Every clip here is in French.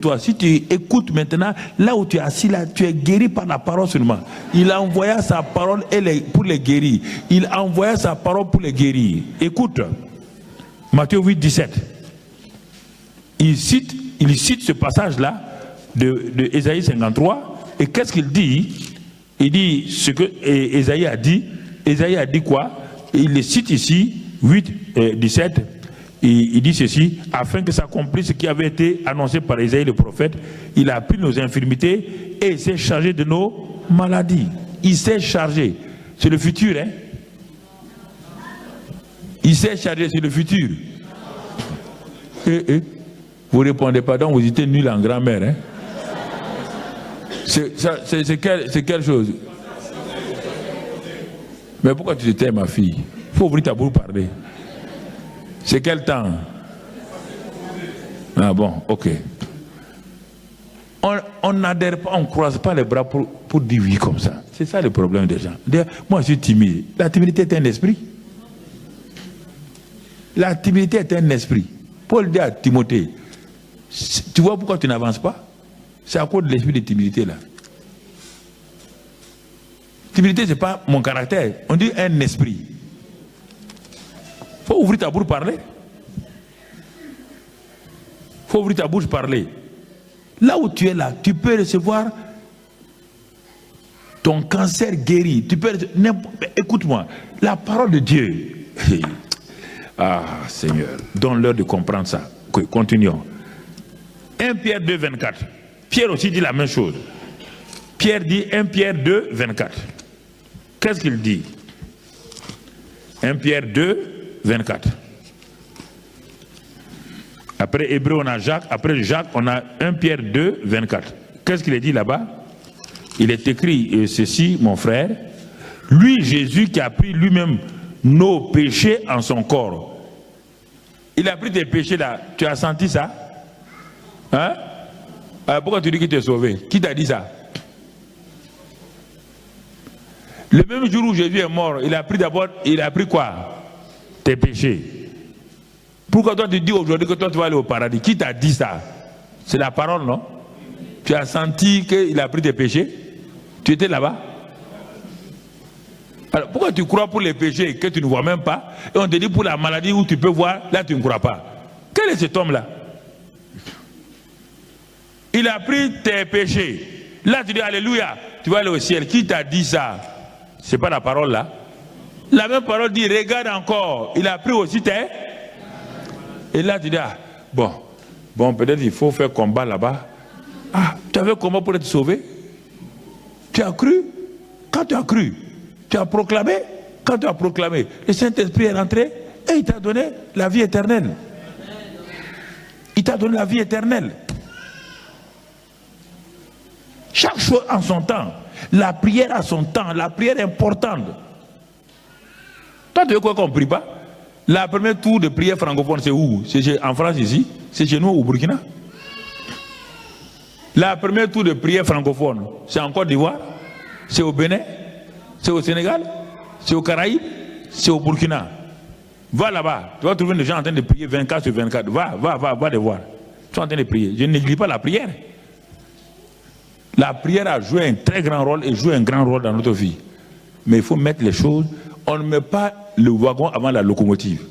Toi, si tu écoutes maintenant, là où tu es assis, là, tu es guéri par la parole seulement. Il a envoyé sa parole pour les guérir. Il a envoyé sa parole pour les guérir. Écoute, Matthieu 8, 17. Il cite ce passage-là de Ésaïe 53. Et qu'est-ce qu'il dit? Il dit ce que Ésaïe a dit. Ésaïe a dit quoi? Il le cite ici, 8, 17. Il dit ceci, afin que s'accomplisse ce qui avait été annoncé par Ésaïe le prophète. Il a pris nos infirmités et il s'est chargé de nos maladies. Il s'est chargé. C'est le futur, hein? Il s'est chargé, c'est le futur. Vous ne répondez pas, donc vous étiez nul en grammaire, hein? C'est quelle chose? Mais pourquoi tu te tais, ma fille? Il faut ouvrir ta bouche pour parler. C'est quel temps? Ah bon, ok. On n'adhère pas, on ne croise pas les bras pour dire oui comme ça. C'est ça le problème des gens. Moi, je suis timide. La timidité est un esprit. La timidité est un esprit. Paul dit à Timothée, tu vois pourquoi tu n'avances pas? C'est à cause de l'esprit de timidité là. Timidité, ce n'est pas mon caractère. On dit un esprit. Il faut ouvrir ta bouche parler. Il faut ouvrir ta bouche parler. Là où tu es là, tu peux recevoir ton cancer guéri. Tu peux écoute-moi, la parole de Dieu. Ah Seigneur, donne-leur de comprendre ça. Okay, continuons. 1 Pierre 2, 24. Pierre aussi dit la même chose. Pierre dit 1 Pierre 2, 24. Qu'est-ce qu'il dit? 1 Pierre 2, 24. Après Hébreu, on a Jacques. Après Jacques, on a 1 Pierre 2, 24. Qu'est-ce qu'il est dit là-bas? Il est écrit ceci, mon frère. Lui, Jésus, qui a pris lui-même nos péchés en son corps. Il a pris tes péchés là. Tu as senti ça? Hein? Alors pourquoi tu dis qu'il t'est sauvé? Qui t'a dit ça? Le même jour où Jésus est mort, il a pris quoi? Tes péchés. Pourquoi toi tu dis aujourd'hui que toi tu vas aller au paradis? Qui t'a dit ça? C'est la parole, non? Tu as senti qu'il a pris tes péchés? Tu étais là-bas? Alors pourquoi tu crois pour les péchés que tu ne vois même pas? Et on te dit pour la maladie où tu peux voir, là tu ne crois pas. Quel est cet homme-là? Il a pris tes péchés. Là tu dis alléluia, tu vas aller au ciel. Qui t'a dit ça? C'est pas la parole là. La même parole dit regarde encore. Il a pris aussi tes. Et là tu dis ah, bon peut-être il faut faire combat là-bas. Ah, tu avais combat pour être sauvé? Tu as cru? Quand tu as cru, tu as proclamé. Quand tu as proclamé, le Saint-Esprit est rentré et il t'a donné la vie éternelle. Il t'a donné la vie éternelle. Chaque chose en son temps. La prière a son temps. La prière est importante. Toi, tu veux quoi qu'on ne prie pas? La première tour de prière francophone, c'est où? C'est en France ici? C'est chez nous au Burkina? La première tour de prière francophone, c'est en Côte d'Ivoire? C'est au Bénin? C'est au Sénégal? C'est au Caraïbes? C'est au Burkina? Va là-bas. Tu vas trouver des gens en train de prier 24 sur 24. Va les voir. Ils sont en train de prier. Je ne néglige pas la prière. La prière a joué un très grand rôle et joue un grand rôle dans notre vie. Mais il faut mettre les choses. On ne met pas le wagon avant la locomotive.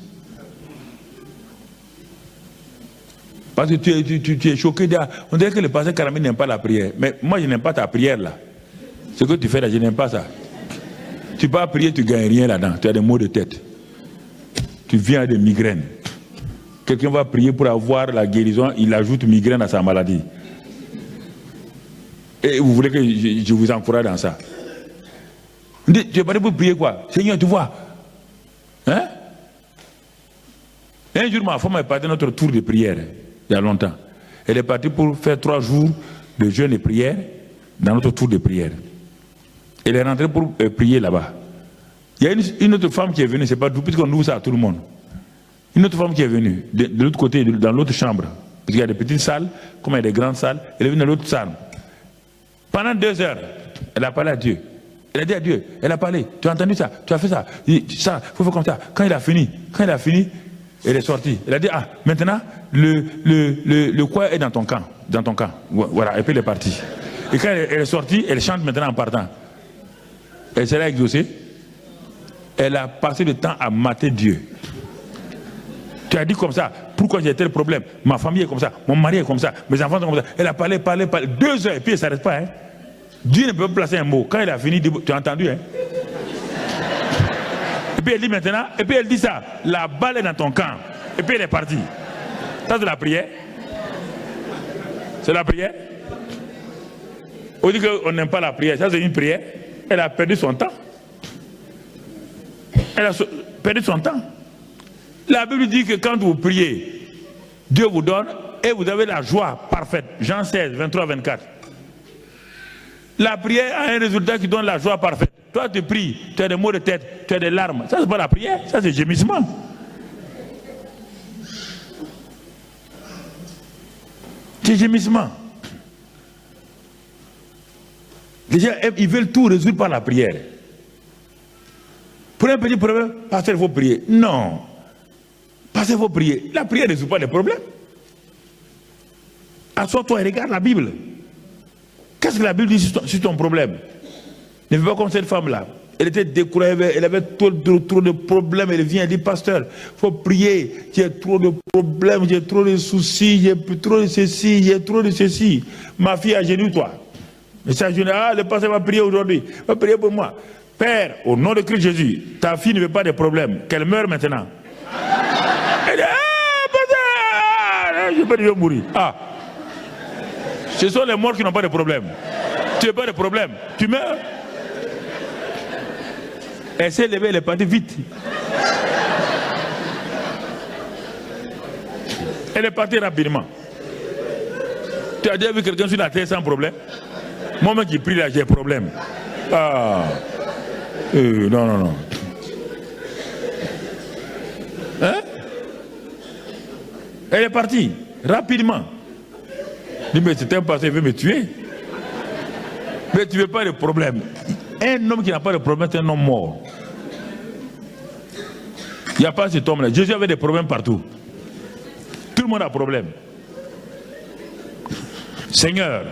Parce que tu es choqué. On dirait que le pasteur Karami n'aime pas la prière. Mais moi, je n'aime pas ta prière là. Ce que tu fais là, je n'aime pas ça. Tu peux pas prier, tu ne gagnes rien là-dedans. Tu as des maux de tête. Tu viens des migraines. Quelqu'un va prier pour avoir la guérison, il ajoute migraine à sa maladie. Et vous voulez que je vous encourage dans ça? Tu es parti pour prier quoi? Seigneur, tu vois? Hein? Un jour, ma femme est partie à notre tour de prière, il y a longtemps. Elle est partie pour faire 3 jours de jeûne et prière dans notre tour de prière. Elle est rentrée pour prier là-bas. Il y a une autre femme qui est venue, c'est pas tout, puisqu'on ouvre ça à tout le monde. Une autre femme qui est venue, de l'autre côté, dans l'autre chambre. Parce qu'il y a des petites salles, comme il y a des grandes salles, elle est venue dans l'autre salle. Pendant 2 heures, elle a parlé à Dieu. Elle a dit à Dieu, elle a parlé, tu as entendu ça, tu as fait ça, ça, il faut faire comme ça. Quand il a fini, Elle est sortie. Elle a dit, ah, maintenant, le quoi est dans ton camp. Dans ton camp. Voilà, et puis elle est partie. Et quand elle est sortie, elle chante maintenant en partant. Elle s'est exaucée. Elle a passé le temps à mater Dieu. Tu as dit comme ça, pourquoi j'ai tel problème? Ma famille est comme ça, mon mari est comme ça, mes enfants sont comme ça. Elle a parlé, 2 heures, et puis elle ne s'arrête pas. Hein. Dieu ne peut pas placer un mot. Quand elle a fini, tu as entendu, hein? Et puis elle dit maintenant, et puis elle dit ça, la balle est dans ton camp. Et puis elle est partie. Ça c'est la prière. C'est la prière. On dit qu'on n'aime pas la prière. Ça c'est une prière. Elle a perdu son temps. Elle a perdu son temps. La Bible dit que quand vous priez, Dieu vous donne et vous avez la joie parfaite. Jean 16, 23, 24. La prière a un résultat qui donne la joie parfaite. Toi tu pries, tu as des maux de tête, tu as des larmes. Ça c'est pas la prière, ça c'est gémissement. C'est gémissement. Les gens, ils veulent tout résoudre par la prière. Pour un petit problème, pasteur, il faut prier. Non. Pasteur, il faut prier. La prière ne résout pas les problèmes. Assois-toi et regarde la Bible. Qu'est-ce que la Bible dit sur ton problème? Ne fais pas comme cette femme-là. Elle était découragée, elle avait trop de problèmes. Elle vient, elle dit, pasteur, il faut prier. J'ai trop de problèmes, j'ai trop de soucis, j'ai trop de ceci, j'ai trop de ceci. Ma fille, agenouille-toi. Mais ça, je dis, ah, le pasteur va prier aujourd'hui. Va prier pour moi. Père, au nom de Christ Jésus, ta fille ne veut pas de problème. Qu'elle meure maintenant. Elle dit, ah, pasteur, je peux dire mourir. Ah. Ce sont les morts qui n'ont pas de problème. Tu n'as pas de problème. Tu meurs. Elle s'est levée, elle est partie vite. Elle est partie rapidement. Tu as déjà vu quelqu'un sur la terre sans problème? Moi-même qui prie là, j'ai problème. Ah. Non. Hein? Elle est partie rapidement. Dis, mais c'est un pasteur, il veut me tuer. Mais tu ne veux pas de problème. Un homme qui n'a pas de problème, c'est un homme mort. Il n'y a pas cet homme-là. Jésus avait des problèmes partout. Tout le monde a problème. Seigneur,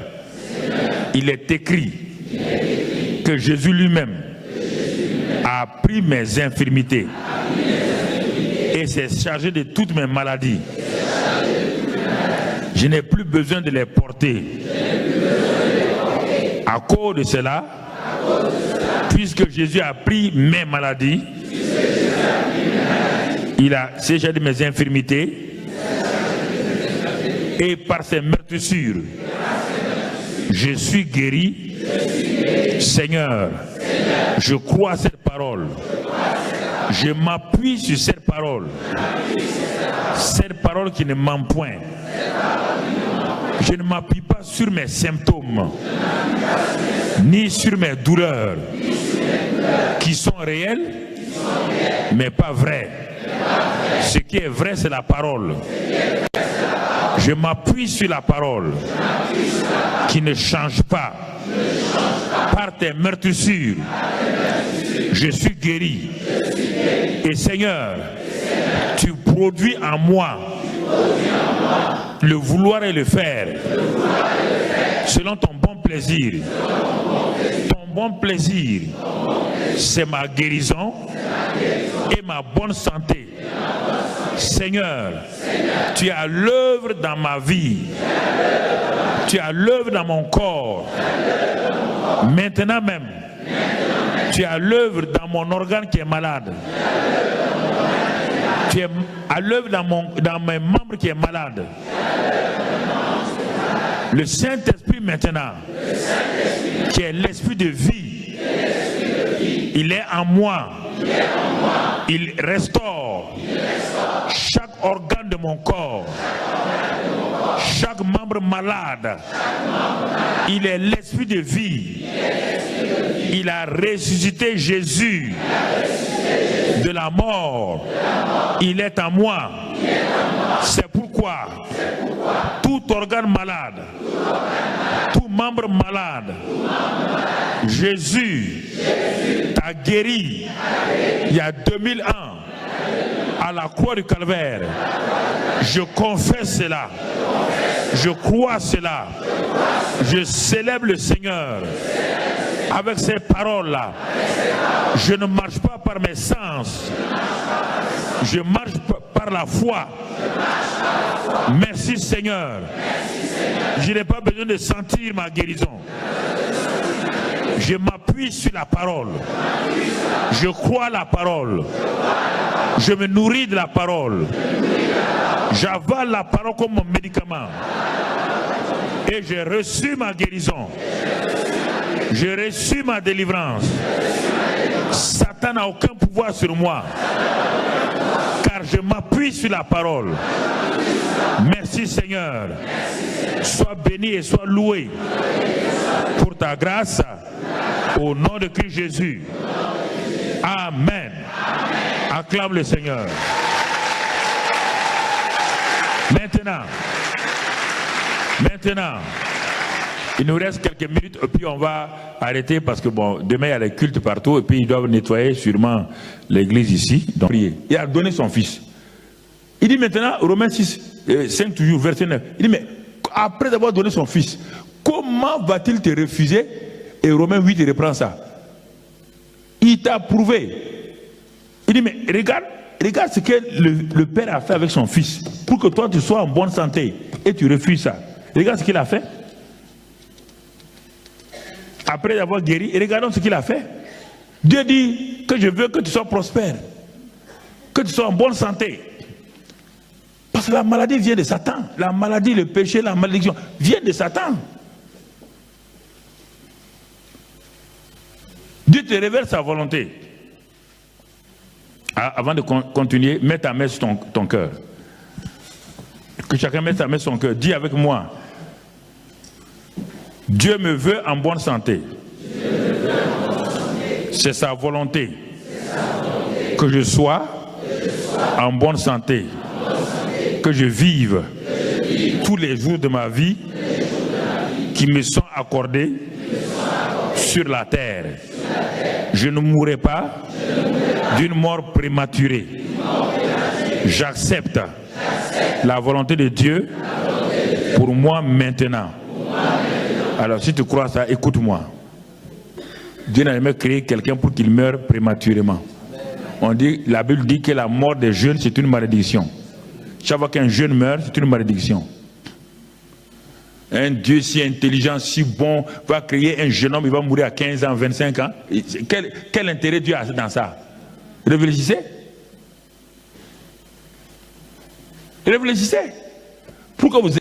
il est écrit que Jésus lui-même a pris mes infirmités et s'est chargé de toutes mes maladies. Je n'ai plus besoin de les porter. À cause de cela, puisque Jésus a pris mes maladies, il a séché de mes infirmités, et par ses meurtrissures, je suis guéri. Seigneur, je crois à cette parole. Je m'appuie sur cette parole. Cette parole qui ne ment point. Je ne m'appuie pas sur mes symptômes, ni sur mes douleurs, qui sont réelles, mais pas vraies. Ce qui est vrai, c'est la parole. Je m'appuie sur la parole, qui ne change pas. Par tes meurtrissures, je suis guéri. Et Seigneur, tu produis en moi le vouloir et le faire, selon ton bon plaisir. Ton bon plaisir, c'est ma guérison et ma bonne santé. Seigneur, tu es à l'œuvre dans ma vie. Tu es à l'œuvre dans mon corps. Maintenant même, tu es à l'œuvre dans mon organe qui est malade. Tu es à l'œuvre dans mes membres qui est malade. Le Saint-Esprit maintenant, qui est l'esprit de vie, il est en moi. Il restaure chaque organe de mon corps, chaque membre malade. Il est l'esprit de vie. Il a ressuscité Jésus de la mort. Il est en moi. C'est pourquoi tout organe malade, tout membre malade, Jésus t'a guéri il y a 2000 ans à la croix du calvaire. Je confesse cela. Je crois cela. Je célèbre le Seigneur avec ces paroles-là. Je ne marche pas par mes sens. Je marche par la foi. Merci Seigneur. Je n'ai pas besoin de sentir ma guérison. Je m'appuie sur la parole. Je crois la parole. Je me nourris de la parole. J'avale la parole comme mon médicament. Et j'ai reçu ma guérison. J'ai reçu ma délivrance. Satan n'a aucun pouvoir sur moi. Car je m'appuie sur la parole. Merci Seigneur. Sois béni et sois loué pour ta grâce. Au nom de Christ Jésus. Amen. Acclame le Seigneur. Maintenant, il nous reste quelques minutes et puis on va arrêter parce que bon, demain il y a les cultes partout et puis ils doivent nettoyer sûrement l'église ici. Donc, il a donné son fils. Il dit maintenant, Romains 6, 5 toujours, verset 9, il dit mais après avoir donné son fils, comment va-t-il te refuser? Et Romains 8 il reprend ça. Il t'a prouvé. Il dit mais regarde ce que le père a fait avec son fils pour que toi tu sois en bonne santé et tu refuses ça. Regarde ce qu'il a fait. Après avoir guéri, regardons ce qu'il a fait. Dieu dit que je veux que tu sois prospère, que tu sois en bonne santé. Parce que la maladie vient de Satan. La maladie, le péché, la malédiction viennent de Satan. Dieu te révèle sa volonté. Avant de continuer, mets ta main sur ton cœur. Que chacun mette sa main sur son cœur. Dis avec moi. Dieu me veut en bonne santé. C'est sa volonté. Que je sois en bonne santé. Que je vive tous les jours de ma vie qui me sont accordés sur la terre. Je ne mourrai pas d'une mort prématurée. J'accepte la volonté de Dieu pour moi maintenant. Alors si tu crois ça, écoute-moi. Dieu n'a jamais créé quelqu'un pour qu'il meure prématurément. La Bible dit que la mort des jeunes, c'est une malédiction. Chaque fois qu'un jeune meurt, c'est une malédiction. Un Dieu si intelligent, si bon, va créer un jeune homme, il va mourir à 15 ans, 25 ans. Quel intérêt Dieu a dans ça? Réfléchissez. Réfléchissez. Pourquoi vous